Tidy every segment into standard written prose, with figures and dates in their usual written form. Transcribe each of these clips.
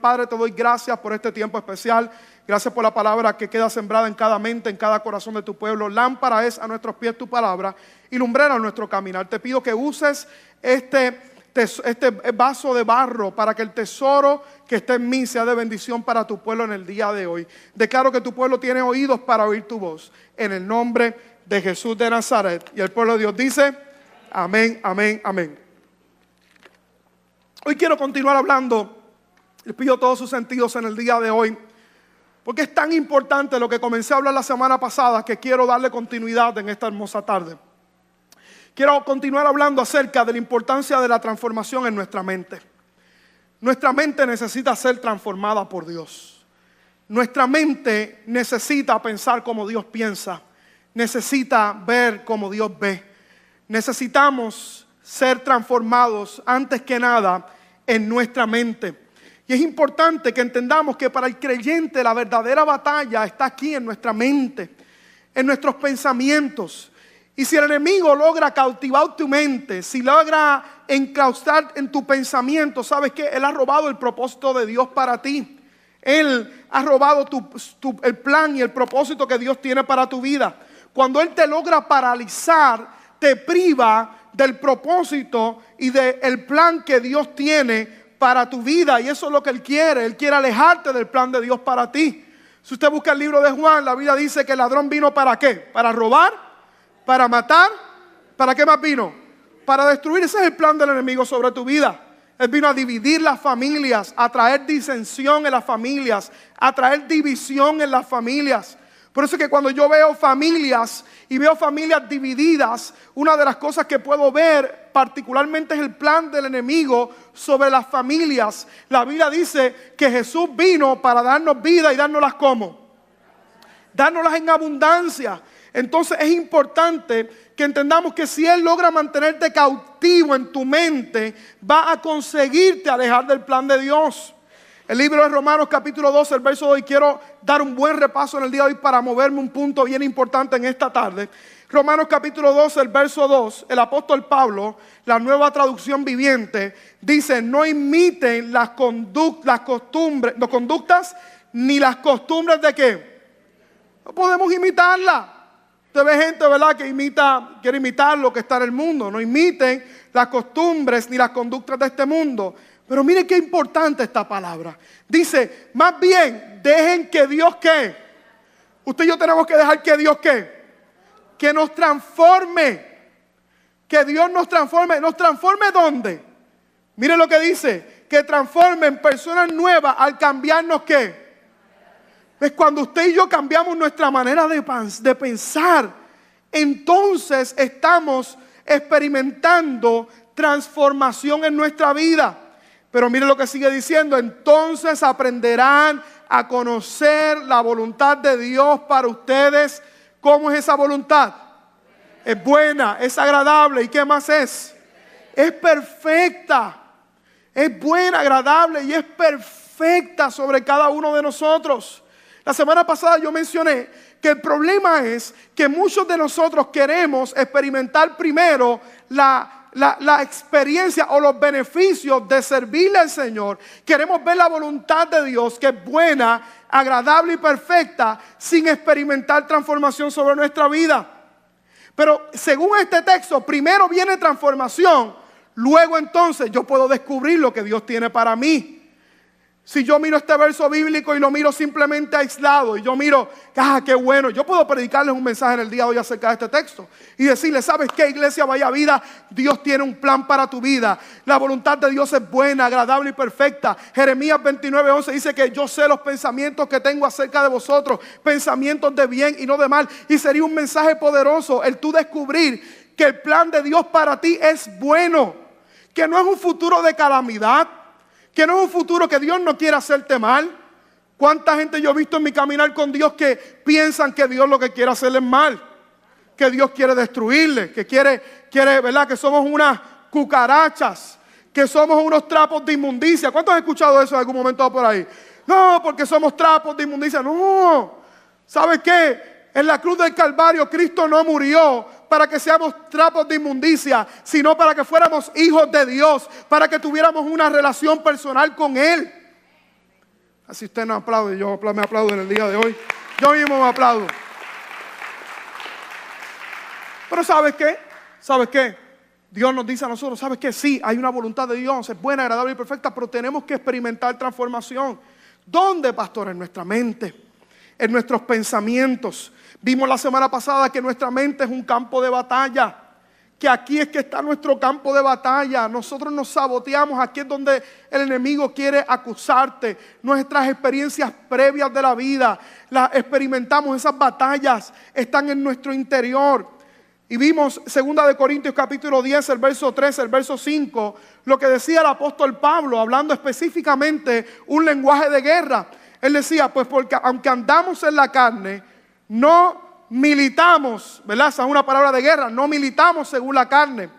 Padre, te doy gracias por este tiempo especial. Gracias por la palabra que queda sembrada en cada mente, en cada corazón de tu pueblo. Lámpara es a nuestros pies tu palabra y lumbrera nuestro caminar. Te pido que uses este vaso de barro para que el tesoro que esté en mí sea de bendición para tu pueblo en el día de hoy. Declaro que tu pueblo tiene oídos para oír tu voz. En el nombre de Jesús de Nazaret. Y el pueblo de Dios dice, amén, amén, amén. Hoy quiero continuar hablando. Les pido todos sus sentidos en el día de hoy, porque es tan importante lo que comencé a hablar la semana pasada que quiero darle continuidad en esta hermosa tarde. Quiero continuar hablando acerca de la importancia de la transformación en nuestra mente. Nuestra mente necesita ser transformada por Dios. Nuestra mente necesita pensar como Dios piensa. Necesita ver como Dios ve. Necesitamos ser transformados antes que nada en nuestra mente. Y es importante que entendamos que para el creyente la verdadera batalla está aquí en nuestra mente, en nuestros pensamientos. Y si el enemigo logra cautivar tu mente, si logra enclaustrar en tu pensamiento, ¿sabes qué? Él ha robado el propósito de Dios para ti. Él ha robado el plan y el propósito que Dios tiene para tu vida. Cuando Él te logra paralizar, te priva del propósito y del plan que Dios tiene para tu vida, y eso es lo que Él quiere alejarte del plan de Dios para ti. Si usted busca el libro de Juan, la Biblia dice que el ladrón vino ¿para qué? Para robar, para matar, ¿para qué más vino? Para destruir. Ese es el plan del enemigo sobre tu vida. Él vino a dividir las familias, a traer disensión en las familias, a traer división en las familias. Por eso es que cuando yo veo familias y veo familias divididas, una de las cosas que puedo ver particularmente es el plan del enemigo sobre las familias. La Biblia dice que Jesús vino para darnos vida y dárnoslas ¿cómo? Dárnoslas en abundancia. Entonces es importante que entendamos que si Él logra mantenerte cautivo en tu mente, va a conseguirte alejar del plan de Dios. El libro de Romanos capítulo 12, el verso 2, y quiero dar un buen repaso en el día de hoy para moverme un punto bien importante en esta tarde. Romanos capítulo 12, el verso 2, el apóstol Pablo, la Nueva Traducción Viviente, dice: no imiten las conductas ni las costumbres de ¿qué? No podemos imitarlas. Usted ve gente, ¿verdad?, que quiere imitar lo que está en el mundo. No imiten las costumbres ni las conductas de este mundo. Pero miren qué importante esta palabra. Dice, más bien, dejen que Dios ¿qué? Usted y yo tenemos que dejar que Dios ¿qué? Que nos transforme. Que Dios nos transforme. ¿Nos transforme dónde? Miren lo que dice. Que transforme en personas nuevas al cambiarnos ¿qué? Es cuando usted y yo cambiamos nuestra manera de pensar. Entonces estamos experimentando transformación en nuestra vida. Pero mire lo que sigue diciendo. Entonces aprenderán a conocer la voluntad de Dios para ustedes. ¿Cómo es esa voluntad? Es buena, es agradable. ¿Y qué más es? Es perfecta. Es buena, agradable y es perfecta sobre cada uno de nosotros. La semana pasada yo mencioné que el problema es que muchos de nosotros queremos experimentar primero la experiencia o los beneficios de servirle al Señor. Queremos ver la voluntad de Dios, que es buena, agradable y perfecta, sin experimentar transformación sobre nuestra vida. Pero según este texto, primero viene transformación, luego entonces yo puedo descubrir lo que Dios tiene para mí. Si yo miro este verso bíblico y lo miro simplemente aislado y yo miro, qué bueno, yo puedo predicarles un mensaje en el día de hoy acerca de este texto y decirles, ¿sabes qué, iglesia Vaya Vida? Dios tiene un plan para tu vida. La voluntad de Dios es buena, agradable y perfecta. Jeremías 29:11 dice que yo sé los pensamientos que tengo acerca de vosotros, pensamientos de bien y no de mal. Y sería un mensaje poderoso el tú descubrir que el plan de Dios para ti es bueno, que no es un futuro de calamidad, que no es un futuro que Dios no quiere hacerte mal. ¿Cuánta gente yo he visto en mi caminar con Dios que piensan que Dios lo que quiere hacerles mal? Que Dios quiere destruirles, que quiere, ¿verdad?, que somos unas cucarachas, que somos unos trapos de inmundicia. ¿Cuántos han escuchado eso en algún momento por ahí? No, porque somos trapos de inmundicia. No, ¿sabes qué? En la cruz del Calvario Cristo no murió para que seamos trapos de inmundicia, sino para que fuéramos hijos de Dios, para que tuviéramos una relación personal con Él. Así usted no aplaude, yo me aplaudo en el día de hoy. Yo mismo me aplaudo. Pero ¿sabes qué? ¿Sabes qué? Dios nos dice a nosotros, ¿sabes qué? Sí, hay una voluntad de Dios, es buena, agradable y perfecta, pero tenemos que experimentar transformación. ¿Dónde, pastor? En nuestra mente, en nuestros pensamientos. Vimos la semana pasada que nuestra mente es un campo de batalla, que aquí es que está nuestro campo de batalla. Nosotros nos saboteamos, aquí es donde el enemigo quiere acusarte. Nuestras experiencias previas de la vida, las experimentamos, esas batallas están en nuestro interior. Y vimos 2 de Corintios capítulo 10, el verso 3, el verso 5, lo que decía el apóstol Pablo, hablando específicamente un lenguaje de guerra. Él decía, pues porque aunque andamos en la carne, no militamos, ¿verdad? Esa es una palabra de guerra, no militamos según la carne.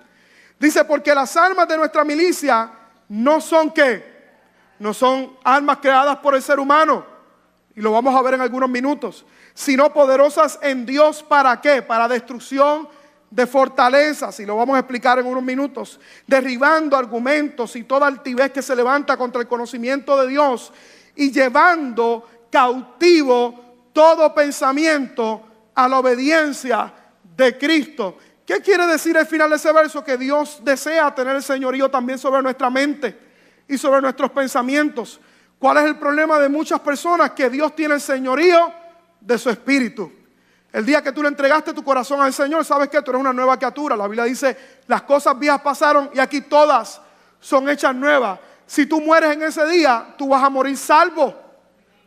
Dice, porque las armas de nuestra milicia no son ¿qué? No son armas creadas por el ser humano, y lo vamos a ver en algunos minutos, sino poderosas en Dios, ¿para qué? Para destrucción de fortalezas, y lo vamos a explicar en unos minutos, derribando argumentos y toda altivez que se levanta contra el conocimiento de Dios y llevando cautivo todo pensamiento a la obediencia de Cristo. ¿Qué quiere decir el final de ese verso? Que Dios desea tener el señorío también sobre nuestra mente y sobre nuestros pensamientos. ¿Cuál es el problema de muchas personas? Que Dios tiene el señorío de su espíritu. El día que tú le entregaste tu corazón al Señor, ¿sabes qué? Tú eres una nueva criatura. La Biblia dice, las cosas viejas pasaron y aquí todas son hechas nuevas. Si tú mueres en ese día, tú vas a morir salvo.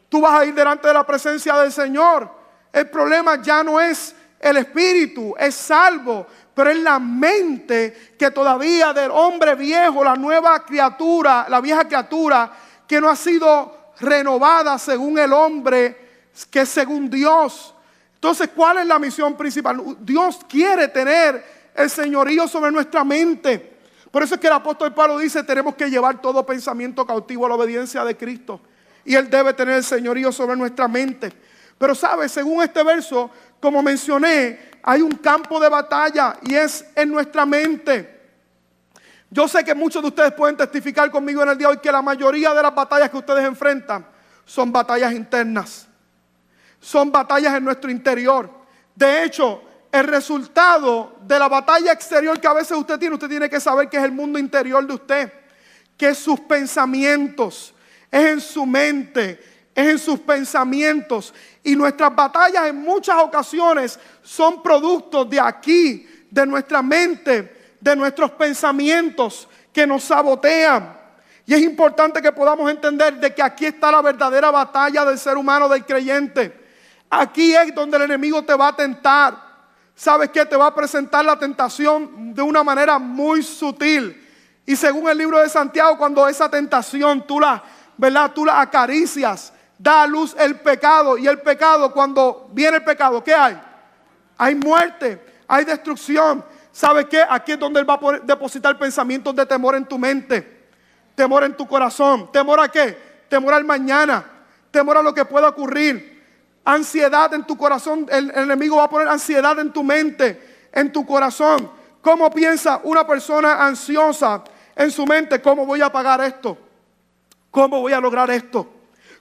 Tú vas a ir delante de la presencia del Señor. El problema ya no es el espíritu, es salvo, pero es la mente que todavía del hombre viejo, la nueva criatura, la vieja criatura, que no ha sido renovada según el hombre, que es según Dios. Entonces, ¿cuál es la misión principal? Dios quiere tener el señorío sobre nuestra mente. Por eso es que el apóstol Pablo dice, tenemos que llevar todo pensamiento cautivo a la obediencia de Cristo. Y Él debe tener el señorío sobre nuestra mente. Pero ¿sabes? Según este verso, como mencioné, hay un campo de batalla y es en nuestra mente. Yo sé que muchos de ustedes pueden testificar conmigo en el día de hoy que la mayoría de las batallas que ustedes enfrentan son batallas internas. Son batallas en nuestro interior. De hecho, el resultado de la batalla exterior que a veces usted tiene que saber que es el mundo interior de usted. Que es sus pensamientos, es en su mente, es en sus pensamientos. Y nuestras batallas en muchas ocasiones son productos de aquí, de nuestra mente, de nuestros pensamientos que nos sabotean. Y es importante que podamos entender de que aquí está la verdadera batalla del ser humano, del creyente. Aquí es donde el enemigo te va a tentar. ¿Sabes qué? Te va a presentar la tentación de una manera muy sutil. Y según el libro de Santiago, cuando esa tentación tú la acaricias, da a luz el pecado. Y el pecado, cuando viene el pecado, ¿qué hay? Hay muerte, hay destrucción. ¿Sabes qué? Aquí es donde Él va a poder depositar pensamientos de temor en tu mente, temor en tu corazón. ¿Temor a qué? Temor al mañana, temor a lo que pueda ocurrir. Ansiedad en tu corazón. El enemigo va a poner ansiedad en tu mente, en tu corazón. ¿Cómo piensa una persona ansiosa en su mente? ¿Cómo voy a pagar esto? ¿Cómo voy a lograr esto?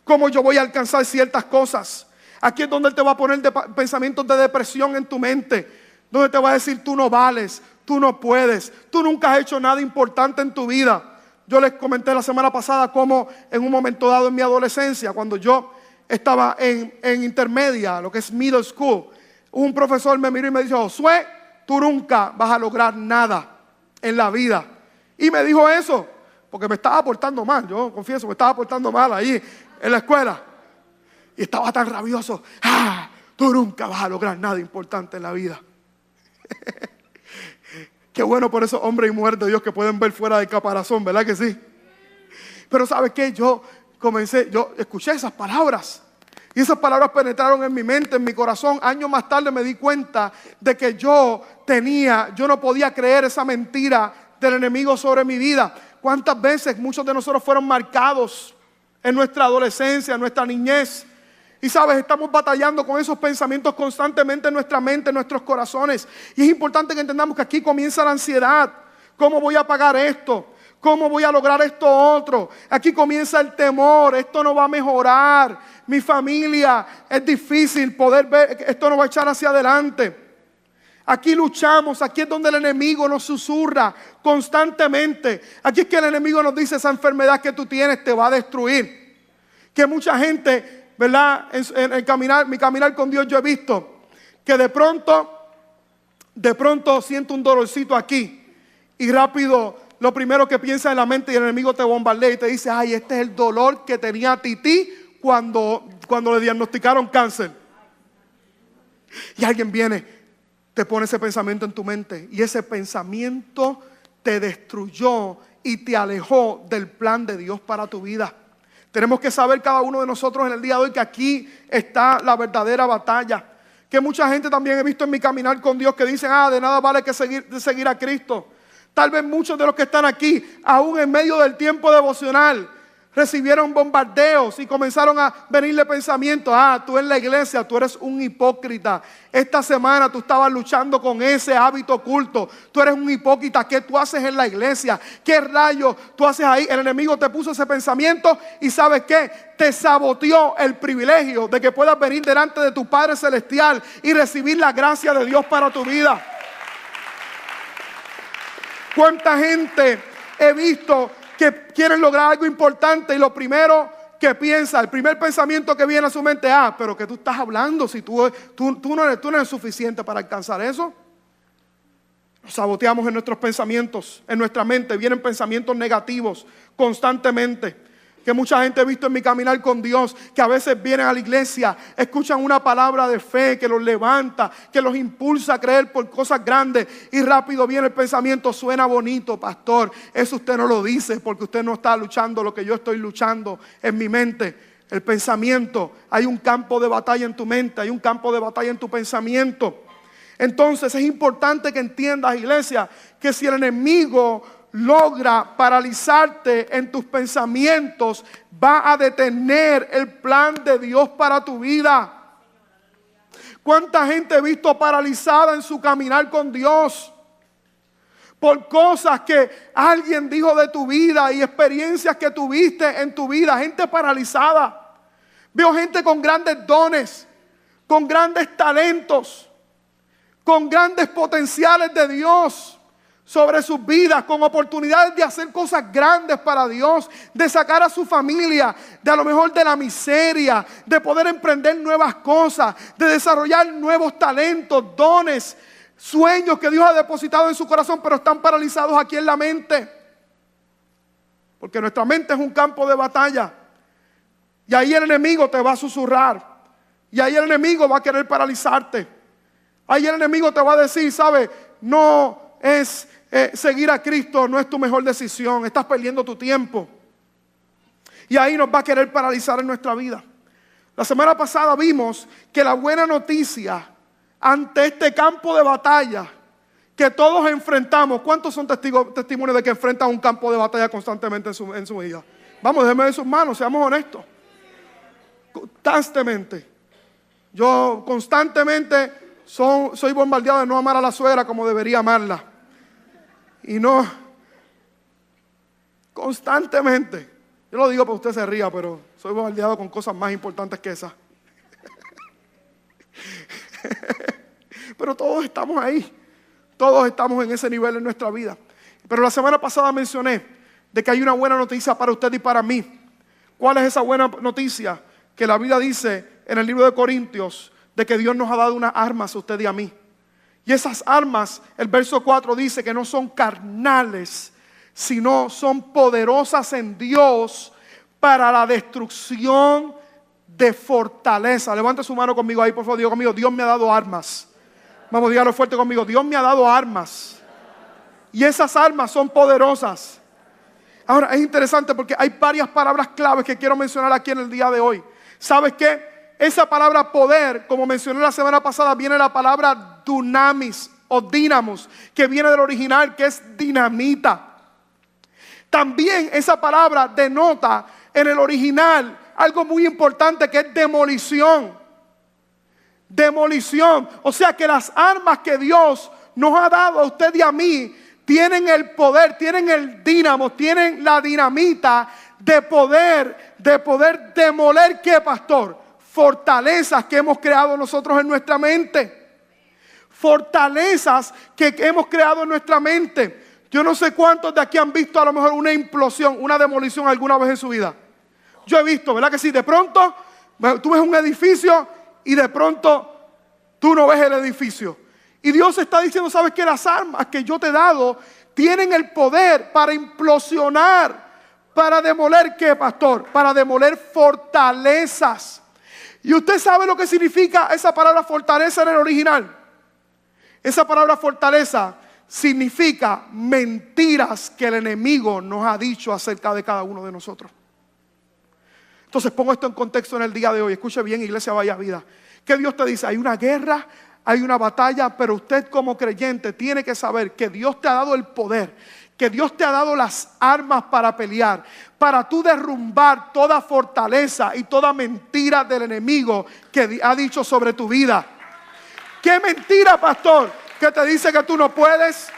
¿Cómo yo voy a alcanzar ciertas cosas? Aquí es donde Él te va a poner pensamientos de depresión en tu mente, donde te va a decir, tú no vales, tú no puedes, tú nunca has hecho nada importante en tu vida. Yo les comenté la semana pasada cómo en un momento dado en mi adolescencia, cuando yo estaba en intermedia, lo que es middle school, un profesor me miró y me dijo, Josué, tú nunca vas a lograr nada en la vida. Y me dijo eso porque me estaba portando mal. Yo confieso, me estaba portando mal ahí en la escuela. Y estaba tan rabioso. Tú nunca vas a lograr nada importante en la vida. Qué bueno por esos hombres y mujeres de Dios que pueden ver fuera del caparazón, ¿verdad que sí? Pero ¿sabes qué? Yo escuché esas palabras. Y esas palabras penetraron en mi mente, en mi corazón. Años más tarde me di cuenta de que yo no podía creer esa mentira del enemigo sobre mi vida. ¿Cuántas veces muchos de nosotros fueron marcados en nuestra adolescencia, en nuestra niñez? Y sabes, estamos batallando con esos pensamientos constantemente en nuestra mente, en nuestros corazones. Y es importante que entendamos que aquí comienza la ansiedad. ¿Cómo voy a pagar esto? ¿Cómo voy a lograr esto otro? Aquí comienza el temor. Esto no va a mejorar. Mi familia, es difícil poder ver. Esto no va a echar hacia adelante. Aquí luchamos. Aquí es donde el enemigo nos susurra constantemente. Aquí es que el enemigo nos dice: esa enfermedad que tú tienes te va a destruir. Que mucha gente, ¿verdad? En mi caminar con Dios, yo he visto que de pronto siento un dolorcito aquí. Y rápido, lo primero que piensa en la mente, y el enemigo te bombardea y te dice: ay, este es el dolor que tenía Titi cuando le diagnosticaron cáncer. Y alguien viene, te pone ese pensamiento en tu mente, y ese pensamiento te destruyó y te alejó del plan de Dios para tu vida. Tenemos que saber cada uno de nosotros en el día de hoy que aquí está la verdadera batalla. Que mucha gente también he visto en mi caminar con Dios que dicen: de nada vale que seguir a Cristo. Tal vez muchos de los que están aquí, aún en medio del tiempo devocional, recibieron bombardeos y comenzaron a venirle pensamientos: tú en la iglesia, tú eres un hipócrita. Esta semana tú estabas luchando con ese hábito oculto. Tú eres un hipócrita. ¿Qué tú haces en la iglesia? ¿Qué rayos tú haces ahí? El enemigo te puso ese pensamiento y ¿sabes qué? Te saboteó el privilegio de que puedas venir delante de tu Padre Celestial y recibir la gracia de Dios para tu vida. ¿Cuánta gente he visto que quieren lograr algo importante y lo primero que piensa, el primer pensamiento que viene a su mente: pero ¿qué tú estás hablando? Si tú no eres suficiente para alcanzar eso. Nos saboteamos en nuestros pensamientos, en nuestra mente. Vienen pensamientos negativos constantemente. Que mucha gente he visto en mi caminar con Dios, que a veces vienen a la iglesia, escuchan una palabra de fe que los levanta, que los impulsa a creer por cosas grandes, y rápido viene el pensamiento: suena bonito, pastor, eso usted no lo dice porque usted no está luchando lo que yo estoy luchando en mi mente. El pensamiento, hay un campo de batalla en tu mente, hay un campo de batalla en tu pensamiento. Entonces es importante que entiendas, iglesia, que si el enemigo logra paralizarte en tus pensamientos, va a detener el plan de Dios para tu vida. ¿Cuánta gente he visto paralizada en su caminar con Dios? Por cosas que alguien dijo de tu vida y experiencias que tuviste en tu vida. Gente paralizada. Veo gente con grandes dones, con grandes talentos, con grandes potenciales de Dios sobre sus vidas, con oportunidades de hacer cosas grandes para Dios, de sacar a su familia de a lo mejor de la miseria, de poder emprender nuevas cosas, de desarrollar nuevos talentos, dones, sueños que Dios ha depositado en su corazón, pero están paralizados aquí en la mente. Porque nuestra mente es un campo de batalla. Y ahí el enemigo te va a susurrar. Y ahí el enemigo va a querer paralizarte. Ahí el enemigo te va a decir: ¿sabes? No es seguir a Cristo, no es tu mejor decisión, estás perdiendo tu tiempo. Y ahí nos va a querer paralizar en nuestra vida. La semana pasada vimos que la buena noticia ante este campo de batalla que todos enfrentamos. ¿Cuántos son testimonios de que enfrentan un campo de batalla constantemente en su vida? Vamos, déjenme de sus manos, seamos honestos. Constantemente. Yo constantemente soy bombardeado de no amar a la suegra como debería amarla. Y no, constantemente. Yo lo digo para que usted se ría, pero soy bombardeado con cosas más importantes que esas. Pero todos estamos ahí. Todos estamos en ese nivel en nuestra vida. Pero la semana pasada mencioné de que hay una buena noticia para usted y para mí. ¿Cuál es esa buena noticia? Que la Biblia dice en el libro de Corintios de que Dios nos ha dado unas armas a usted y a mí. Y esas armas, el verso 4 dice que no son carnales, sino son poderosas en Dios para la destrucción de fortaleza. Levante su mano conmigo ahí, por favor. Diga conmigo: Dios me ha dado armas. Vamos, dígalo fuerte conmigo: Dios me ha dado armas. Y esas armas son poderosas. Ahora, es interesante porque hay varias palabras claves que quiero mencionar aquí en el día de hoy. ¿Sabes qué? Esa palabra poder, como mencioné la semana pasada, viene la palabra dunamis o dinamos, que viene del original, que es dinamita. También esa palabra denota en el original algo muy importante, que es demolición. Demolición. O sea que las armas que Dios nos ha dado a usted y a mí tienen el poder, tienen el dínamo, tienen la dinamita de poder demoler, ¿qué, pastor? Fortalezas que hemos creado nosotros en nuestra mente. Fortalezas que hemos creado en nuestra mente. Yo no sé cuántos de aquí han visto a lo mejor una implosión, una demolición alguna vez en su vida. Yo he visto, ¿verdad que sí? De pronto tú ves un edificio y de pronto tú no ves el edificio. Y Dios está diciendo, ¿sabes qué? Las armas que yo te he dado tienen el poder para implosionar, para demoler, ¿qué, pastor? Para demoler fortalezas. Y usted sabe lo que significa esa palabra fortaleza en el original. Esa palabra fortaleza significa mentiras que el enemigo nos ha dicho acerca de cada uno de nosotros. Entonces pongo esto en contexto en el día de hoy. Escuche bien, iglesia Vaya Vida. ¿Qué Dios te dice? Hay una guerra, hay una batalla, pero usted como creyente tiene que saber que Dios te ha dado el poder, que Dios te ha dado las armas para pelear, para tú derrumbar toda fortaleza y toda mentira del enemigo que ha dicho sobre tu vida. ¿Qué mentira, pastor? Que te dice que tú no puedes,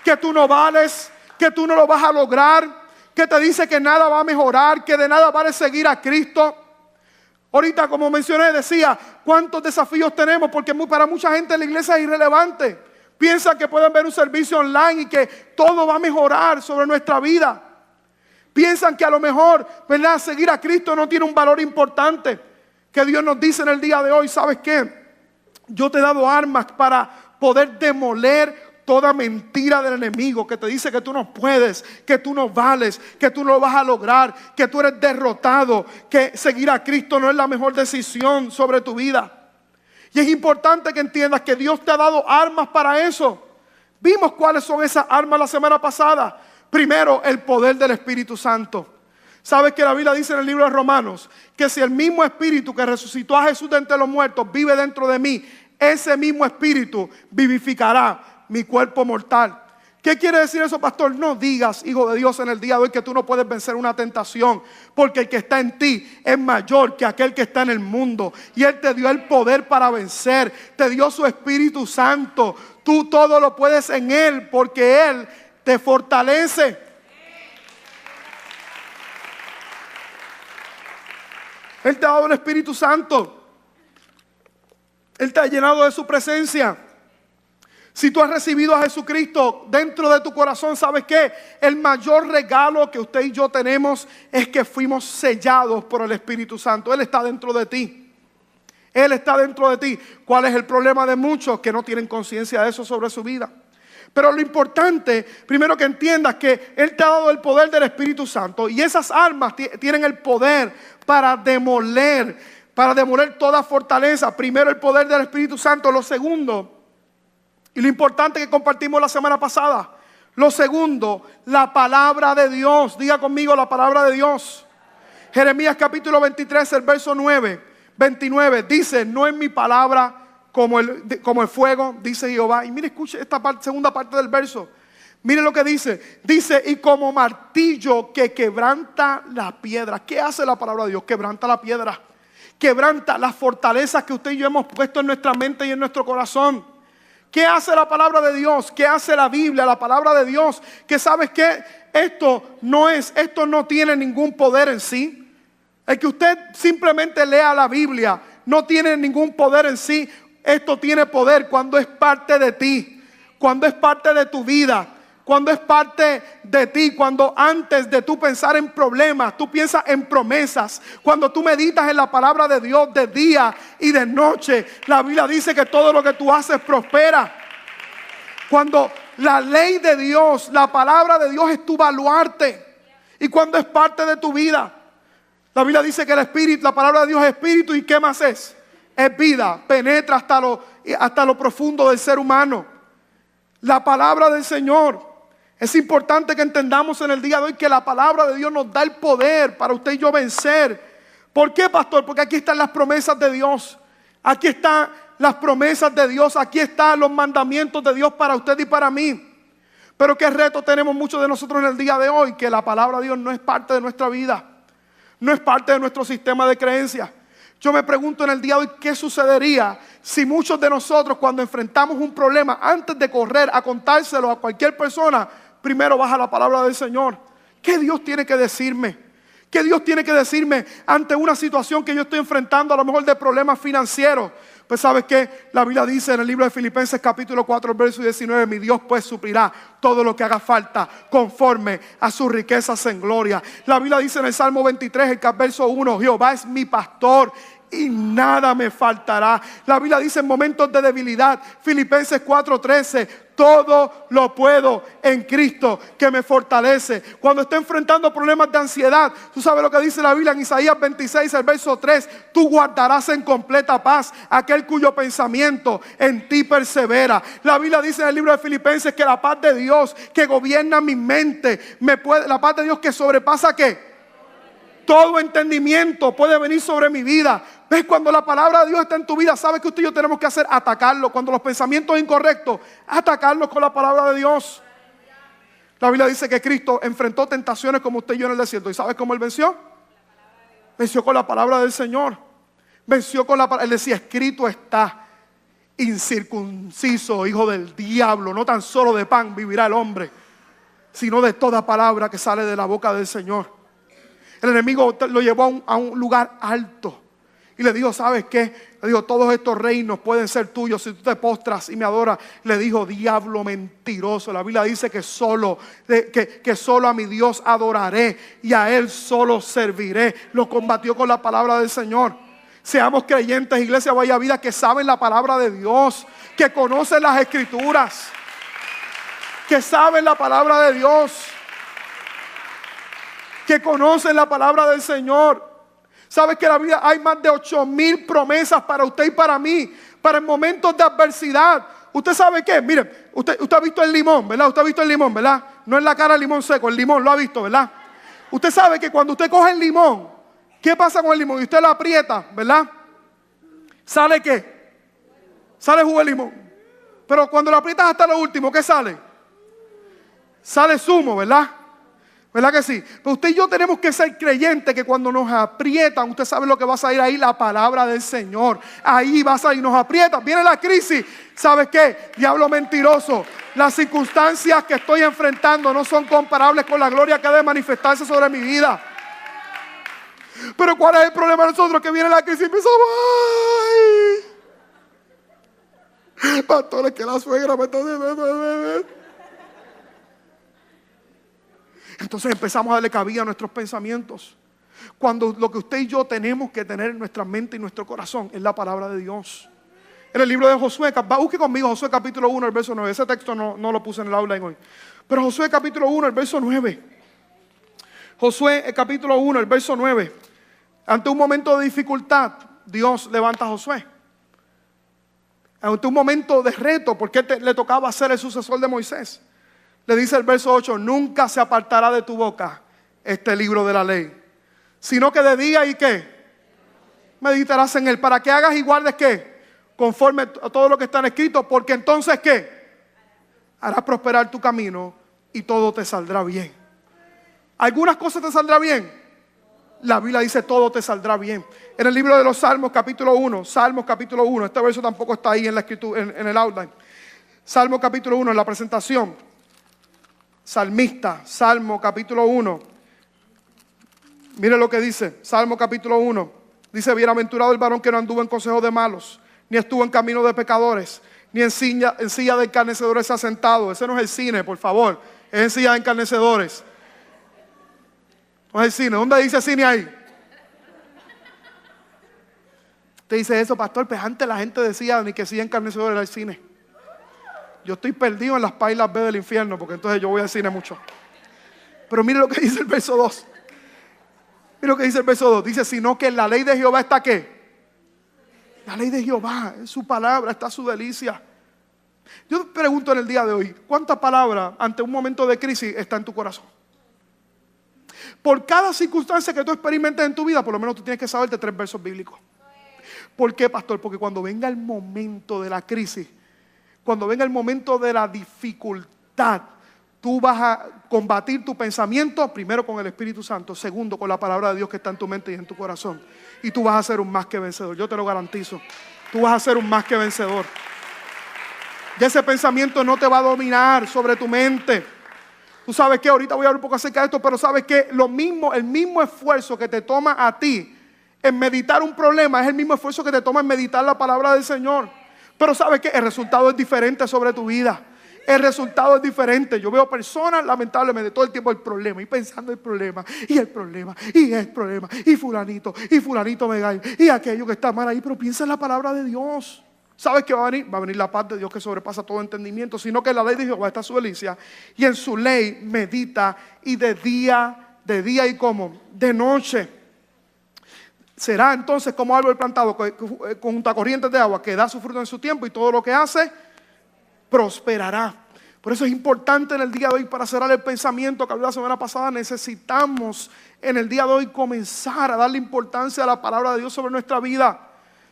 que tú no vales, que tú no lo vas a lograr, que te dice que nada va a mejorar, que de nada vale seguir a Cristo. Ahorita, como mencioné, decía, ¿cuántos desafíos tenemos? Porque para mucha gente la iglesia es irrelevante. Piensan que pueden ver un servicio online y que todo va a mejorar sobre nuestra vida. Piensan que a lo mejor, ¿verdad?, seguir a Cristo no tiene un valor importante. Que Dios nos dice en el día de hoy, ¿sabes qué? Yo te he dado armas para poder demoler toda mentira del enemigo que te dice que tú no puedes, que tú no vales, que tú no lo vas a lograr, que tú eres derrotado, que seguir a Cristo no es la mejor decisión sobre tu vida. Y es importante que entiendas que Dios te ha dado armas para eso. Vimos cuáles son esas armas la semana pasada. Primero, el poder del Espíritu Santo. ¿Sabes que la Biblia dice en el libro de Romanos que si el mismo Espíritu que resucitó a Jesús de entre los muertos vive dentro de mí, ese mismo Espíritu vivificará mi cuerpo mortal? ¿Qué quiere decir eso, pastor? No digas, hijo de Dios, en el día de hoy que tú no puedes vencer una tentación, porque el que está en ti es mayor que aquel que está en el mundo. Y Él te dio el poder para vencer, te dio su Espíritu Santo. Tú todo lo puedes en Él, porque Él te fortalece. Él te ha dado el Espíritu Santo. Él te ha llenado de su presencia. Si tú has recibido a Jesucristo dentro de tu corazón, ¿sabes qué? El mayor regalo que usted y yo tenemos es que fuimos sellados por el Espíritu Santo. Él está dentro de ti. Él está dentro de ti. ¿Cuál es el problema de muchos que no tienen conciencia de eso sobre su vida? Pero lo importante, primero que entiendas que Él te ha dado el poder del Espíritu Santo. Y esas armas tienen el poder para demoler toda fortaleza. Primero, el poder del Espíritu Santo. Lo segundo, y lo importante que compartimos la semana pasada. Lo segundo, la palabra de Dios. Diga conmigo la palabra de Dios. Jeremías capítulo 23, el verso 29 dice: no es mi palabra como el fuego, dice Jehová. Y mire, escuche esta segunda parte del verso. Mire lo que dice. Dice, y como martillo que quebranta la piedra. ¿Qué hace la palabra de Dios? Quebranta la piedra. Quebranta las fortalezas que usted y yo hemos puesto en nuestra mente y en nuestro corazón. ¿Qué hace la palabra de Dios? ¿Qué hace la Biblia, la palabra de Dios? Que sabes que esto no tiene ningún poder en sí. El que usted simplemente lea la Biblia no tiene ningún poder en sí. Esto tiene poder cuando es parte de ti, cuando es parte de tu vida, cuando es parte de ti, cuando antes de tú pensar en problemas, tú piensas en promesas. Cuando tú meditas en la palabra de Dios de día y de noche, la Biblia dice que todo lo que tú haces prospera. Cuando la ley de Dios, la palabra de Dios es tu baluarte, y cuando es parte de tu vida, la Biblia dice que el Espíritu, la palabra de Dios es Espíritu, ¿y qué más es? Es vida, penetra hasta lo profundo del ser humano. La palabra del Señor. Es importante que entendamos en el día de hoy que la palabra de Dios nos da el poder para usted y yo vencer. ¿Por qué, pastor? Porque aquí están las promesas de Dios. Aquí están las promesas de Dios. Aquí están los mandamientos de Dios para usted y para mí. Pero qué reto tenemos muchos de nosotros en el día de hoy, que la palabra de Dios no es parte de nuestra vida. No es parte de nuestro sistema de creencias. Yo me pregunto en el día de hoy, ¿qué sucedería si muchos de nosotros, cuando enfrentamos un problema, antes de correr a contárselo a cualquier persona, primero vas a la palabra del Señor. ¿Qué Dios tiene que decirme? ¿Qué Dios tiene que decirme ante una situación que yo estoy enfrentando, a lo mejor de problemas financieros? Pues ¿sabes qué? La Biblia dice en el libro de Filipenses capítulo 4, verso 19, mi Dios pues suplirá todo lo que haga falta conforme a sus riquezas en gloria. La Biblia dice en el Salmo 23, el verso 1, Jehová es mi pastor y nada me faltará. La Biblia dice en momentos de debilidad, Filipenses 4:13, todo lo puedo en Cristo que me fortalece. Cuando esté enfrentando problemas de ansiedad, tú sabes lo que dice la Biblia en Isaías 26, el verso 3, tú guardarás en completa paz aquel cuyo pensamiento en ti persevera. La Biblia dice en el libro de Filipenses que la paz de Dios que gobierna mi mente, la paz de Dios que sobrepasa ¿qué? Todo entendimiento puede venir sobre mi vida. ¿Ves? Cuando la palabra de Dios está en tu vida, ¿sabes que usted y yo tenemos que hacer? Atacarlo. Cuando los pensamientos incorrectos, atacarlos con la palabra de Dios. La Biblia dice que Cristo enfrentó tentaciones como usted y yo en el desierto. ¿Y sabes cómo Él venció? Venció con la palabra del Señor. Venció con la palabra. Él decía, escrito está, incircunciso, hijo del diablo. No tan solo de pan vivirá el hombre, sino de toda palabra que sale de la boca del Señor. El enemigo lo llevó a un lugar alto y le dijo, ¿sabes qué? Le dijo, todos estos reinos pueden ser tuyos si tú te postras y me adoras. Le dijo, diablo mentiroso. La Biblia dice que solo a mi Dios adoraré y a Él solo serviré. Lo combatió con la palabra del Señor. Seamos creyentes, Iglesia Vaya Vida, que saben la palabra de Dios, que conocen las Escrituras, que saben la palabra de Dios, que conocen la palabra del Señor. ¿Sabes que en la Biblia hay más de 8,000 promesas para usted y para mí, para momentos de adversidad? ¿Usted sabe qué? Mire, usted ha visto el limón, ¿verdad? Usted ha visto el limón, ¿verdad? No en la cara el limón seco, el limón lo ha visto, ¿verdad? Usted sabe que cuando usted coge el limón, ¿qué pasa con el limón? Y usted lo aprieta, ¿verdad? ¿Sale qué? Sale jugo de limón. Pero cuando lo aprietas hasta lo último, ¿qué sale? Sale zumo, ¿verdad? ¿Verdad que sí? Pero usted y yo tenemos que ser creyentes que cuando nos aprietan, usted sabe lo que va a salir ahí, la palabra del Señor. Ahí va a salir, nos aprietan. Viene la crisis. ¿Sabes qué? Diablo mentiroso. Las circunstancias que estoy enfrentando no son comparables con la gloria que ha de manifestarse sobre mi vida. Pero ¿cuál es el problema de nosotros? Que viene la crisis y empezamos, ¡ay! Pastores, que la suegra me está... Entonces empezamos a darle cabida a nuestros pensamientos. Cuando lo que usted y yo tenemos que tener en nuestra mente y nuestro corazón es la palabra de Dios. En el libro de Josué, busque conmigo Josué capítulo 1, el verso 9. Ese texto no lo puse en el aula hoy. Pero Josué capítulo 1, el verso 9. Josué el capítulo 1, el verso 9. Ante un momento de dificultad, Dios levanta a Josué. Ante un momento de reto, porque le tocaba ser el sucesor de Moisés. Le dice el verso 8, nunca se apartará de tu boca este libro de la ley, sino que de día y ¿qué? Meditarás en él, para que hagas y guardes ¿qué? Conforme a todo lo que está escrito, porque entonces ¿qué? Harás prosperar tu camino y todo te saldrá bien. ¿Algunas cosas te saldrá bien? La Biblia dice todo te saldrá bien. En el libro de los Salmos capítulo 1, este verso tampoco está ahí en la escritura, en el outline. Salmo capítulo 1, en la presentación. Salmista, Salmo capítulo 1. Mire lo que dice, Salmo capítulo 1. Dice, bienaventurado el varón que no anduvo en consejo de malos, ni estuvo en camino de pecadores, ni en silla de escarnecedores se ha sentado. Ese no es el cine, por favor. Es en silla de escarnecedores. No es el cine. ¿Dónde dice cine ahí? Usted dice eso, pastor, pues antes la gente decía ni que silla de escarnecedores era el cine. Yo estoy perdido en las pailas B del infierno, porque entonces yo voy al cine mucho. Pero mire lo que dice el verso 2. Mire lo que dice el verso 2. Dice, sino que en la ley de Jehová está ¿qué? La ley de Jehová, en su palabra está su delicia. Yo te pregunto en el día de hoy, ¿cuánta palabra ante un momento de crisis está en tu corazón? Por cada circunstancia que tú experimentes en tu vida, por lo menos tú tienes que saberte 3 versos bíblicos. ¿Por qué, pastor? Porque cuando venga el momento de la crisis, cuando venga el momento de la dificultad, tú vas a combatir tu pensamiento, primero con el Espíritu Santo, segundo con la palabra de Dios que está en tu mente y en tu corazón. Y tú vas a ser un más que vencedor, yo te lo garantizo. Tú vas a ser un más que vencedor. Y ese pensamiento no te va a dominar sobre tu mente. Tú sabes que ahorita voy a hablar un poco acerca de esto, pero sabes que el mismo esfuerzo que te toma a ti en meditar un problema es el mismo esfuerzo que te toma en meditar la palabra del Señor. Pero sabes que el resultado es diferente sobre tu vida. El resultado es diferente. Yo veo personas, lamentablemente, todo el tiempo el problema, y pensando el problema, y el problema, y el problema, y fulanito me cae, y aquello que está mal ahí. Pero piensa en la palabra de Dios. ¿Sabes qué va a venir? Va a venir la paz de Dios que sobrepasa todo entendimiento, sino que la ley de Jehová está su delicia, y en su ley medita, y de día y como de noche. Será entonces como árbol plantado junto a corrientes de agua, que da su fruto en su tiempo, y todo lo que hace prosperará. Por eso es importante en el día de hoy, para cerrar el pensamiento que hablé la semana pasada, necesitamos en el día de hoy comenzar a darle importancia a la palabra de Dios sobre nuestra vida.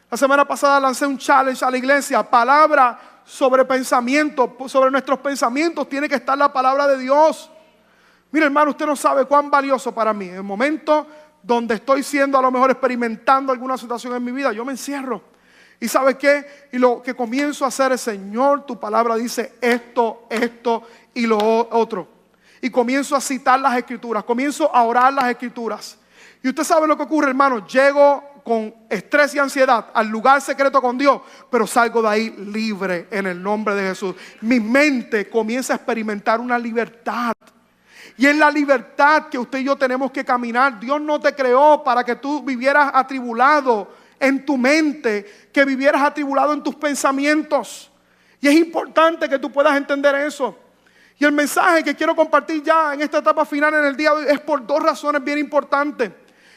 La semana pasada lancé un challenge a la iglesia: palabra sobre pensamiento. Sobre nuestros pensamientos tiene que estar la palabra de Dios. Mire, hermano, usted no sabe cuán valioso para mí. En el momento donde estoy siendo, a lo mejor experimentando alguna situación en mi vida, yo me encierro. ¿Y sabes qué? Y lo que comienzo a hacer es: Señor, tu palabra dice esto y lo otro. Y comienzo a citar las escrituras, comienzo a orar las escrituras. Y usted sabe lo que ocurre, hermano. Llego con estrés y ansiedad al lugar secreto con Dios, pero salgo de ahí libre en el nombre de Jesús. Mi mente comienza a experimentar una libertad. Y en la libertad que usted y yo tenemos que caminar. Dios no te creó para que tú vivieras atribulado en tu mente, que vivieras atribulado en tus pensamientos. Y es importante que tú puedas entender eso. Y el mensaje que quiero compartir ya en esta etapa final en el día de hoy es por dos razones bien importantes.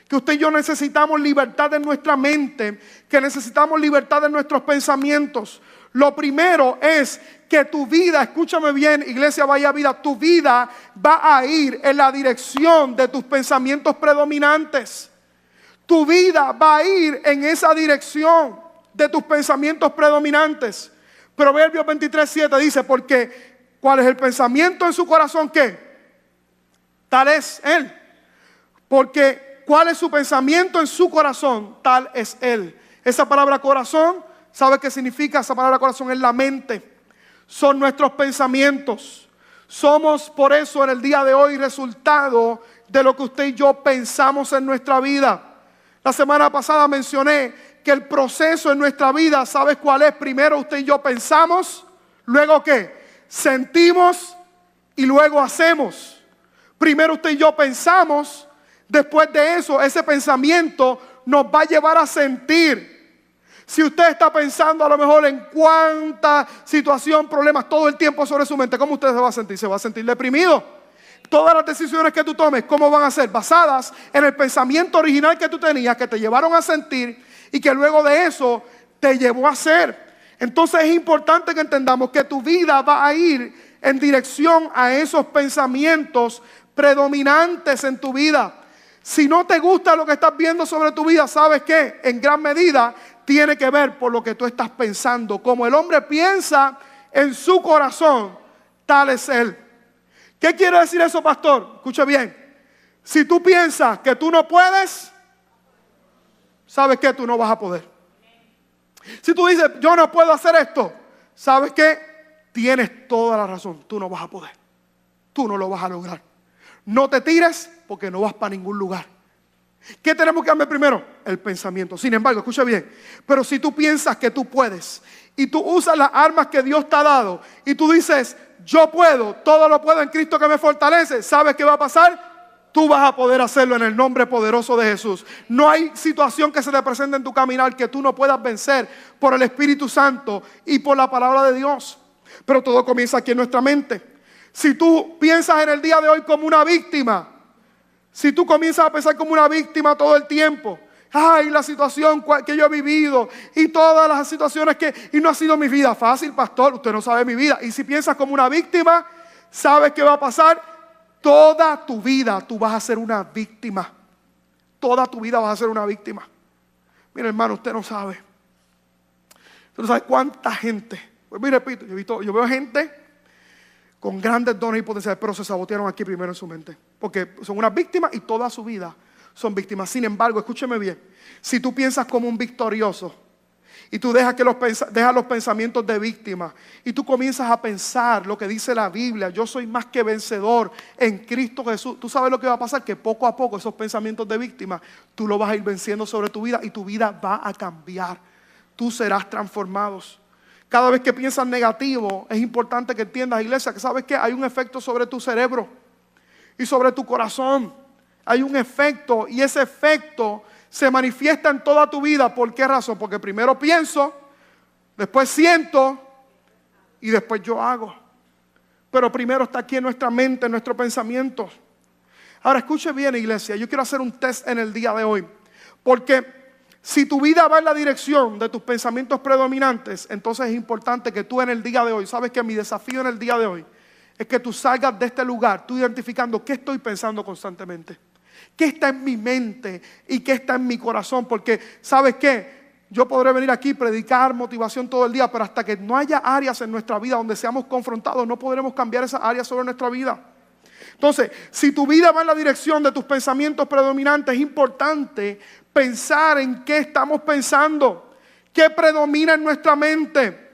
Que usted y yo necesitamos libertad en nuestra mente, que necesitamos libertad en nuestros pensamientos. Lo primero es que tu vida, escúchame bien, iglesia Bahía Vida, tu vida va a ir en la dirección de tus pensamientos predominantes. Tu vida va a ir en esa dirección de tus pensamientos predominantes. Proverbios 23:7 dice: porque ¿cuál es el pensamiento en su corazón? ¿Qué? Tal es él. Porque ¿cuál es su pensamiento en su corazón? Tal es él. Esa palabra corazón, ¿sabe qué significa? Esa palabra corazón es la mente. Son nuestros pensamientos. Somos por eso en el día de hoy resultado de lo que usted y yo pensamos en nuestra vida. La semana pasada mencioné que el proceso en nuestra vida, ¿sabes cuál es? Primero usted y yo pensamos, luego ¿qué? Sentimos y luego hacemos. Primero usted y yo pensamos, después de eso ese pensamiento nos va a llevar a sentir. Si usted está pensando a lo mejor en cuánta situación, problemas todo el tiempo sobre su mente, ¿cómo usted se va a sentir? Se va a sentir deprimido. Todas las decisiones que tú tomes, ¿cómo van a ser? Basadas en el pensamiento original que tú tenías, que te llevaron a sentir y que luego de eso te llevó a hacer. Entonces es importante que entendamos que tu vida va a ir en dirección a esos pensamientos predominantes en tu vida. Si no te gusta lo que estás viendo sobre tu vida, ¿sabes qué? En gran medida tiene que ver por lo que tú estás pensando. Como el hombre piensa en su corazón, tal es él. ¿Qué quiere decir eso, pastor? Escuche bien. Si tú piensas que tú no puedes, ¿sabes qué? Tú no vas a poder. Si tú dices, yo no puedo hacer esto, ¿sabes qué? Tienes toda la razón. Tú no vas a poder. Tú no lo vas a lograr. No te tires porque no vas para ningún lugar. ¿Qué tenemos que cambiar primero? El pensamiento. Sin embargo, escucha bien. Pero si tú piensas que tú puedes y tú usas las armas que Dios te ha dado y tú dices, yo puedo, todo lo puedo en Cristo que me fortalece, ¿sabes qué va a pasar? Tú vas a poder hacerlo en el nombre poderoso de Jesús. No hay situación que se te presente en tu caminar que tú no puedas vencer por el Espíritu Santo y por la palabra de Dios. Pero todo comienza aquí en nuestra mente. Si tú piensas en el día de hoy como una víctima, si tú comienzas a pensar como una víctima todo el tiempo, ay, la situación que yo he vivido y todas las situaciones y no ha sido mi vida fácil, pastor, usted no sabe mi vida. Y si piensas como una víctima, ¿sabes qué va a pasar? Toda tu vida tú vas a ser una víctima. Toda tu vida vas a ser una víctima. Mira, hermano, usted no sabe. Usted no sabe cuánta gente. Pues mire, repito, yo veo gente con grandes dones y potenciales, pero se sabotearon aquí primero en su mente. Porque son unas víctimas y toda su vida son víctimas. Sin embargo, escúcheme bien. Si tú piensas como un victorioso Y tú dejas los pensamientos de víctima. Y tú comienzas a pensar lo que dice la Biblia. Yo soy más que vencedor en Cristo Jesús. Tú sabes lo que va a pasar, que poco a poco esos pensamientos de víctima, tú los vas a ir venciendo sobre tu vida y tu vida va a cambiar. Tú serás transformado. Cada vez que piensas negativo, es importante que entiendas, iglesia, que sabes que hay un efecto sobre tu cerebro y sobre tu corazón. Hay un efecto y ese efecto se manifiesta en toda tu vida. ¿Por qué razón? Porque primero pienso, después siento y después yo hago. Pero primero está aquí en nuestra mente, en nuestros pensamientos. Ahora escuche bien, iglesia, yo quiero hacer un test en el día de hoy. Porque si tu vida va en la dirección de tus pensamientos predominantes, entonces es importante que tú en el día de hoy, sabes que mi desafío en el día de hoy es que tú salgas de este lugar, tú identificando qué estoy pensando constantemente. ¿Qué está en mi mente y qué está en mi corazón? Porque, ¿sabes qué? Yo podré venir aquí, predicar motivación todo el día, pero hasta que no haya áreas en nuestra vida donde seamos confrontados, no podremos cambiar esas áreas sobre nuestra vida. Entonces, si tu vida va en la dirección de tus pensamientos predominantes, es importante pensar en qué estamos pensando, qué predomina en nuestra mente.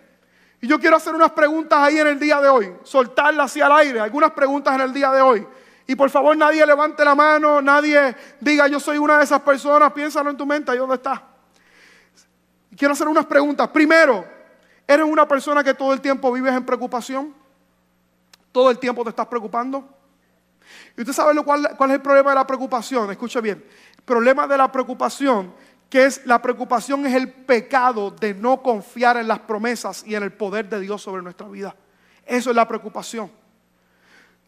Y yo quiero hacer unas preguntas ahí en el día de hoy, soltarlas hacia el aire, algunas preguntas en el día de hoy. Y por favor nadie levante la mano, nadie diga yo soy una de esas personas, piénsalo en tu mente, ahí donde está. Quiero hacer unas preguntas. Primero, ¿eres una persona que todo el tiempo vives en preocupación? ¿Todo el tiempo te estás preocupando? Y usted sabe cuál es el problema de la preocupación. Escuche bien, el problema de la preocupación, la preocupación es el pecado de no confiar en las promesas y en el poder de Dios sobre nuestra vida. Eso es la preocupación.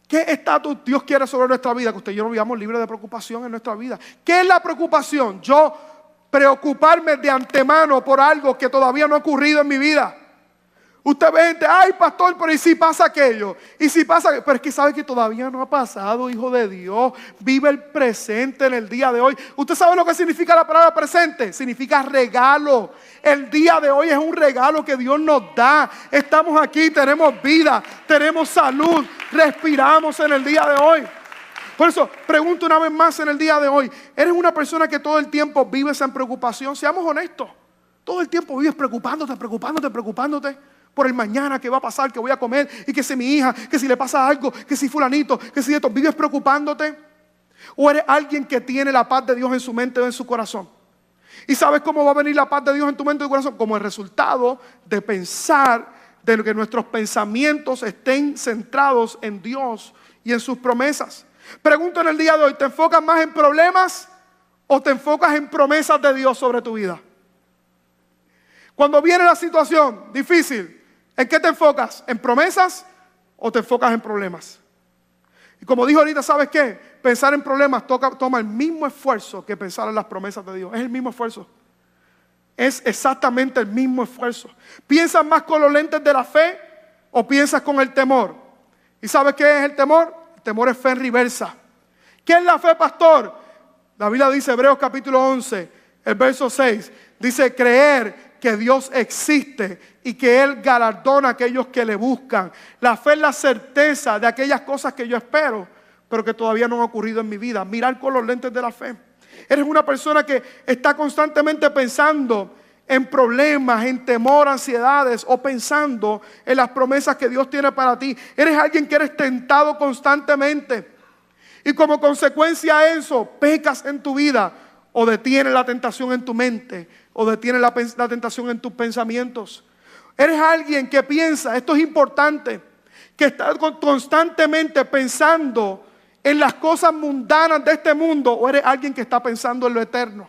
¿Qué estatus Dios quiere sobre nuestra vida? Que usted y yo no vivamos libres de preocupación en nuestra vida. ¿Qué es la preocupación? Yo preocuparme de antemano por algo que todavía no ha ocurrido en mi vida. Usted ve gente, ay pastor, pero ¿y si pasa aquello? ¿Y si pasa aquello? Pero es que sabe que todavía no ha pasado, hijo de Dios. Vive el presente en el día de hoy. ¿Usted sabe lo que significa la palabra presente? Significa regalo. El día de hoy es un regalo que Dios nos da. Estamos aquí, tenemos vida, tenemos salud, respiramos en el día de hoy. Por eso, pregunto una vez más en el día de hoy, ¿eres una persona que todo el tiempo vives en preocupación? Seamos honestos. Todo el tiempo vives preocupándote por el mañana, qué va a pasar, qué voy a comer, y que si mi hija, que si le pasa algo, que si fulanito, que si esto. ¿Vives preocupándote? ¿O eres alguien que tiene la paz de Dios en su mente o en su corazón? ¿Y sabes cómo va a venir la paz de Dios en tu mente y tu corazón? Como el resultado de pensar, de que nuestros pensamientos estén centrados en Dios y en sus promesas. Pregunto en el día de hoy, ¿te enfocas más en problemas o te enfocas en promesas de Dios sobre tu vida? Cuando viene la situación difícil, ¿en qué te enfocas? ¿En promesas o te enfocas en problemas? Y como dijo ahorita, ¿sabes qué? Pensar en problemas toma el mismo esfuerzo que pensar en las promesas de Dios. Es el mismo esfuerzo. Es exactamente el mismo esfuerzo. ¿Piensas más con los lentes de la fe o piensas con el temor? ¿Y sabes qué es el temor? El temor es fe en reversa. ¿Qué es la fe, pastor? La Biblia dice, Hebreos capítulo 11, el verso 6, dice creer que Dios existe y que Él galardona a aquellos que le buscan. La fe es la certeza de aquellas cosas que yo espero, pero que todavía no han ocurrido en mi vida. Mirar con los lentes de la fe. Eres una persona que está constantemente pensando en problemas, en temor, ansiedades, o pensando en las promesas que Dios tiene para ti. Eres alguien que eres tentado constantemente. Y como consecuencia de eso, pecas en tu vida, o detienes la tentación en tu mente, o detienes la tentación en tus pensamientos. Eres alguien que piensa, esto es importante, que está constantemente pensando en las cosas mundanas de este mundo, o eres alguien que está pensando en lo eterno,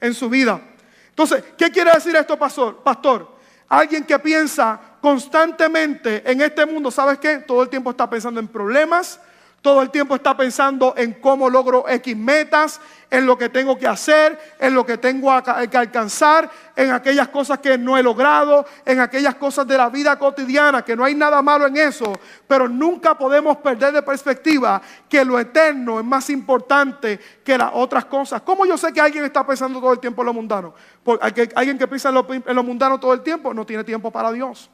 en su vida. Entonces, ¿qué quiere decir esto, pastor? Alguien que piensa constantemente en este mundo, ¿sabes qué? Todo el tiempo está pensando en problemas, todo el tiempo está pensando en cómo logro X metas, en lo que tengo que hacer, en lo que tengo que alcanzar, en aquellas cosas que no he logrado, en aquellas cosas de la vida cotidiana, que no hay nada malo en eso, pero nunca podemos perder de perspectiva que lo eterno es más importante que las otras cosas. ¿Cómo yo sé que alguien está pensando todo el tiempo en lo mundano? Porque alguien que piensa en lo mundano todo el tiempo no tiene tiempo para Dios.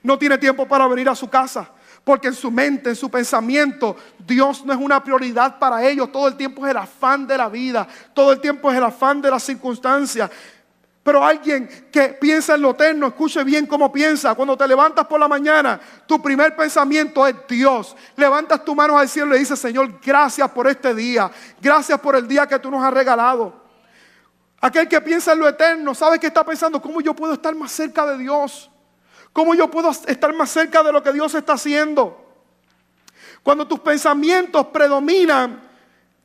No tiene tiempo para venir a su casa. Porque en su mente, en su pensamiento, Dios no es una prioridad para ellos. Todo el tiempo es el afán de la vida. Todo el tiempo es el afán de las circunstancias. Pero alguien que piensa en lo eterno, escuche bien cómo piensa. Cuando te levantas por la mañana, tu primer pensamiento es Dios. Levantas tus manos al cielo y le dices: Señor, gracias por este día. Gracias por el día que tú nos has regalado. Aquel que piensa en lo eterno, ¿sabe qué está pensando? ¿Cómo yo puedo estar más cerca de Dios? ¿Cómo yo puedo estar más cerca de lo que Dios está haciendo? Cuando tus pensamientos predominan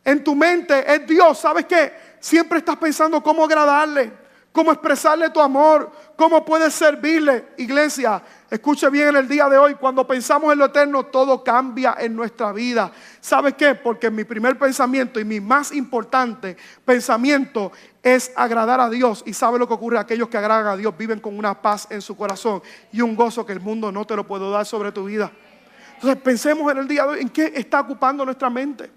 en tu mente, es Dios. ¿Sabes qué? Siempre estás pensando cómo agradarle, cómo expresarle tu amor, cómo puedes servirle. Iglesia, escuche bien en el día de hoy, cuando pensamos en lo eterno, todo cambia en nuestra vida. ¿Sabes qué? Porque mi primer pensamiento y mi más importante pensamiento es agradar a Dios. ¿Y sabe lo que ocurre? Aquellos que agradan a Dios viven con una paz en su corazón y un gozo que el mundo no te lo puede dar sobre tu vida. Entonces pensemos en el día de hoy, ¿en qué está ocupando nuestra mente?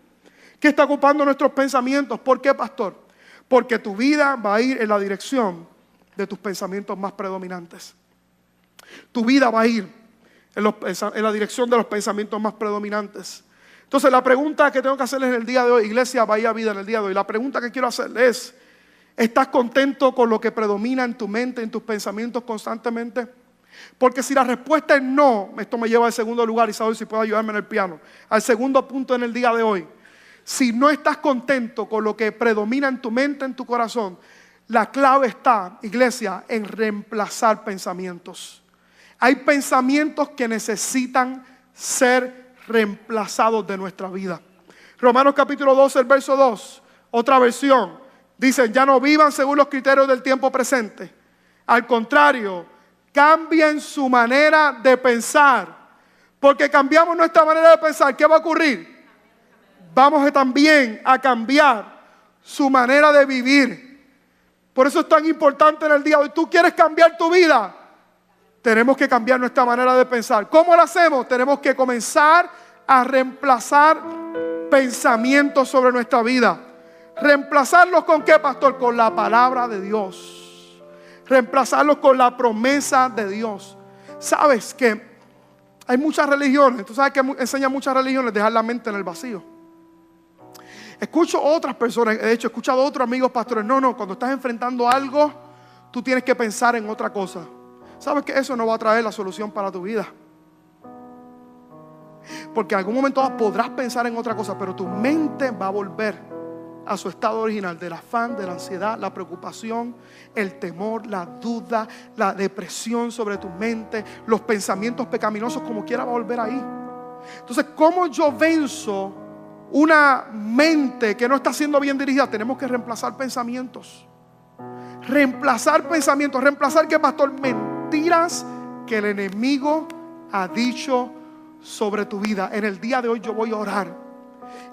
¿Qué está ocupando nuestros pensamientos? ¿Por qué, pastor? Porque tu vida va a ir en la dirección de tus pensamientos más predominantes. Tu vida va a ir en la dirección de los pensamientos más predominantes. Entonces la pregunta que tengo que hacerles en el día de hoy, iglesia Bahía Vida, en el día de hoy, la pregunta que quiero hacerles es: ¿estás contento con lo que predomina en tu mente, en tus pensamientos constantemente? Porque si la respuesta es no, esto me lleva al segundo lugar, y sabes si puedo ayudarme en el piano, al segundo punto en el día de hoy. Si no estás contento con lo que predomina en tu mente, en tu corazón, la clave está, iglesia, en reemplazar pensamientos. Hay pensamientos que necesitan ser reemplazados de nuestra vida. Romanos capítulo 12, el verso 2, otra versión, dice: ya no vivan según los criterios del tiempo presente. Al contrario, cambien su manera de pensar. Porque cambiamos nuestra manera de pensar, ¿qué va a ocurrir? Vamos también a cambiar su manera de vivir. Por eso es tan importante en el día de hoy. ¿Tú quieres cambiar tu vida? Tenemos que cambiar nuestra manera de pensar. ¿Cómo lo hacemos? Tenemos que comenzar a reemplazar pensamientos sobre nuestra vida. ¿Reemplazarlos con qué, pastor? Con la palabra de Dios. Reemplazarlos con la promesa de Dios. ¿Sabes que hay muchas religiones? Tú sabes que enseñan muchas religiones dejar la mente en el vacío. Escucho otras personas, de hecho he escuchado a otros amigos pastores: no, cuando estás enfrentando algo, tú tienes que pensar en otra cosa. ¿Sabes que eso no va a traer la solución para tu vida? Porque en algún momento podrás pensar en otra cosa, pero tu mente va a volver a su estado original del afán, de la ansiedad, la preocupación, el temor, la duda, la depresión sobre tu mente, los pensamientos pecaminosos, como quiera va a volver ahí. Entonces, ¿cómo yo venzo una mente que no está siendo bien dirigida? Tenemos que reemplazar pensamientos. Reemplazar pensamientos. ¿Reemplazar qué, pastor? Mentiras que el enemigo ha dicho sobre tu vida. En el día de hoy yo voy a orar.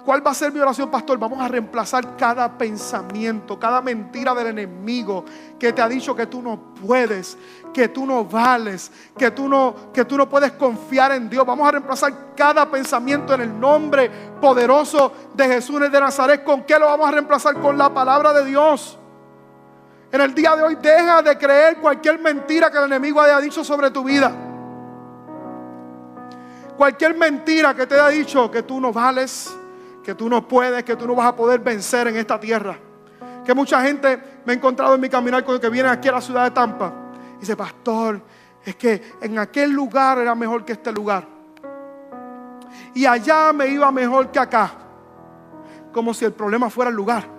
¿Cuál va a ser mi oración, pastor? Vamos a reemplazar cada pensamiento, cada mentira del enemigo que te ha dicho que tú no puedes, que tú no vales, que tú no puedes confiar en Dios. Vamos a reemplazar cada pensamiento en el nombre poderoso de Jesús de Nazaret. ¿Con qué lo vamos a reemplazar? Con la palabra de Dios. En el día de hoy deja de creer cualquier mentira que el enemigo haya dicho sobre tu vida. Cualquier mentira que te haya dicho que tú no vales, que tú no puedes, que tú no vas a poder vencer en esta tierra. Que mucha gente me he encontrado en mi caminar con el que viene aquí a la ciudad de Tampa y dice: pastor, es que en aquel lugar era mejor que este lugar, y allá me iba mejor que acá. Como si el problema fuera el lugar.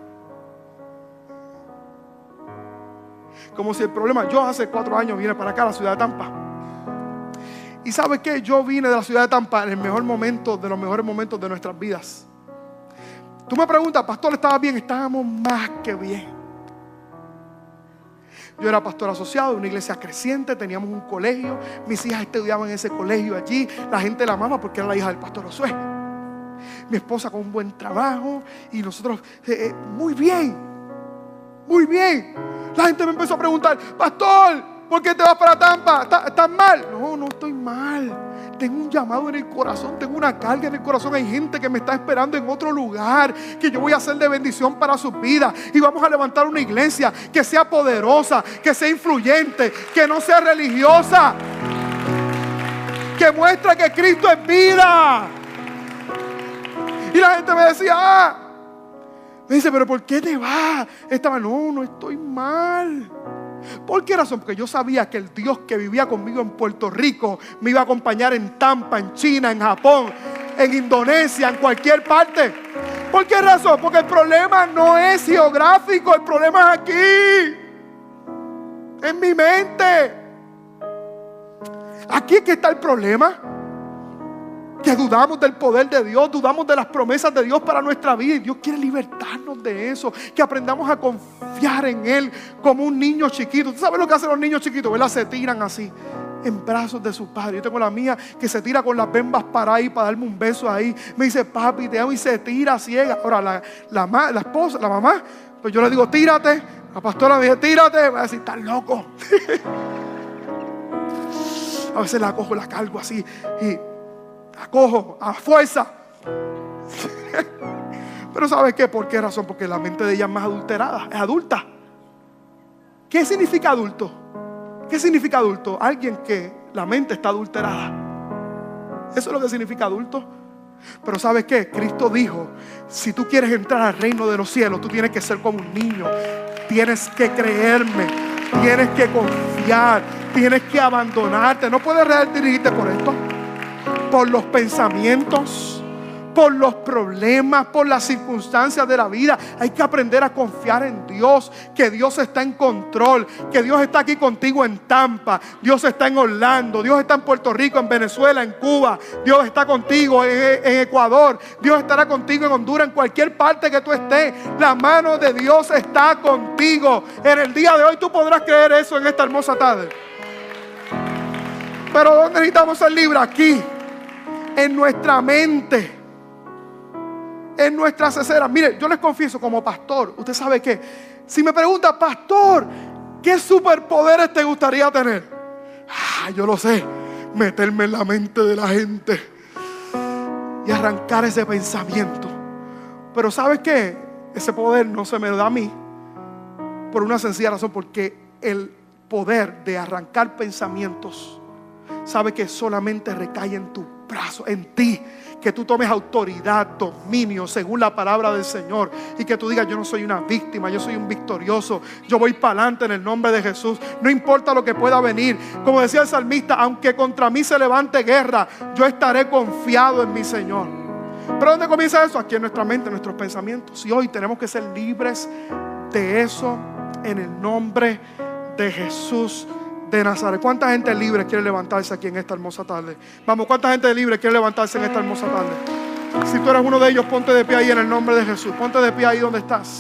Como si el problema... Yo hace 4 años vine para acá a la ciudad de Tampa. Y ¿sabes qué? Yo vine de la ciudad de Tampa en el mejor momento, de los mejores momentos de nuestras vidas. Tú me preguntas: pastor, ¿estaba bien? Estábamos más que bien. Yo era pastor asociado de una iglesia creciente, teníamos un colegio, mis hijas estudiaban en ese colegio allí, la gente la amaba porque era la hija del pastor Josué. Mi esposa con un buen trabajo y nosotros muy bien, muy bien. La gente me empezó a preguntar: pastor, ¿por qué te vas para Tampa? ¿Estás mal? No estoy mal. Tengo un llamado en el corazón, tengo una carga en el corazón. Hay gente que me está esperando en otro lugar, que yo voy a hacer de bendición para sus vidas. Y vamos a levantar una iglesia que sea poderosa, que sea influyente, que no sea religiosa, que muestre que Cristo es vida. Y la gente me decía: me dice, ¿pero por qué te vas? No estoy mal. ¿Por qué razón? Porque yo sabía que el Dios que vivía conmigo en Puerto Rico me iba a acompañar en Tampa, en China, en Japón, en Indonesia, en cualquier parte. ¿Por qué razón? Porque el problema no es geográfico, el problema es aquí, en mi mente. Aquí es que está el problema. Que dudamos del poder de Dios, dudamos de las promesas de Dios para nuestra vida. Y Dios quiere libertarnos de eso. Que aprendamos a confiar en Él como un niño chiquito. ¿Tú sabes lo que hacen los niños chiquitos? ¿Verdad? Se tiran así en brazos de su padre. Yo tengo la mía que se tira con las bembas para ahí, para darme un beso ahí. Me dice, papi, te amo, y se tira ciega. Ahora la esposa, la mamá, pues yo le digo, tírate. La pastora me dice, tírate. Va a decir, estás loco. A veces la cojo, la cargo así y la cojo a fuerza. Pero ¿sabes qué? ¿Por qué razón? Porque la mente de ella es más adulterada, es adulta. ¿Qué significa adulto? ¿Qué significa adulto? Alguien que la mente está adulterada. Eso es lo que significa adulto. Pero ¿sabes qué? Cristo dijo, si tú quieres entrar al reino de los cielos, tú tienes que ser como un niño. Tienes que creerme, tienes que confiar, tienes que abandonarte. No puedes dirigirte por esto, por los pensamientos, por los problemas, por las circunstancias de la vida. Hay que aprender a confiar en Dios, que Dios está en control, que Dios está aquí contigo en Tampa, Dios está en Orlando, Dios está en Puerto Rico, en Venezuela, en Cuba, Dios está contigo en Ecuador, Dios estará contigo en Honduras, en cualquier parte que tú estés. La mano de Dios está contigo. En el día de hoy tú podrás creer eso en esta hermosa tarde. Pero ¿dónde necesitamos ser libres? Aquí, en nuestra mente, en nuestras escenas. Mire, yo les confieso, como pastor, usted sabe que si me pregunta, pastor, ¿qué superpoderes te gustaría tener? Yo lo sé, meterme en la mente de la gente y arrancar ese pensamiento. Pero ¿sabes qué? Ese poder no se me da a mí por una sencilla razón, porque el poder de arrancar pensamientos, sabe que solamente recae en tu brazo, en ti. Que tú tomes autoridad, dominio según la palabra del Señor, y que tú digas, yo no soy una víctima, yo soy un victorioso, yo voy para adelante en el nombre de Jesús. No importa lo que pueda venir, como decía el salmista, aunque contra mí se levante guerra, yo estaré confiado en mi Señor. Pero ¿dónde comienza eso? Aquí en nuestra mente, en nuestros pensamientos. Y hoy tenemos que ser libres de eso en el nombre de Jesús de Nazaret. ¿Cuánta gente libre quiere levantarse aquí en esta hermosa tarde? Vamos, ¿cuánta gente libre quiere levantarse en esta hermosa tarde? Si tú eres uno de ellos, ponte de pie ahí en el nombre de Jesús. Ponte de pie ahí donde estás.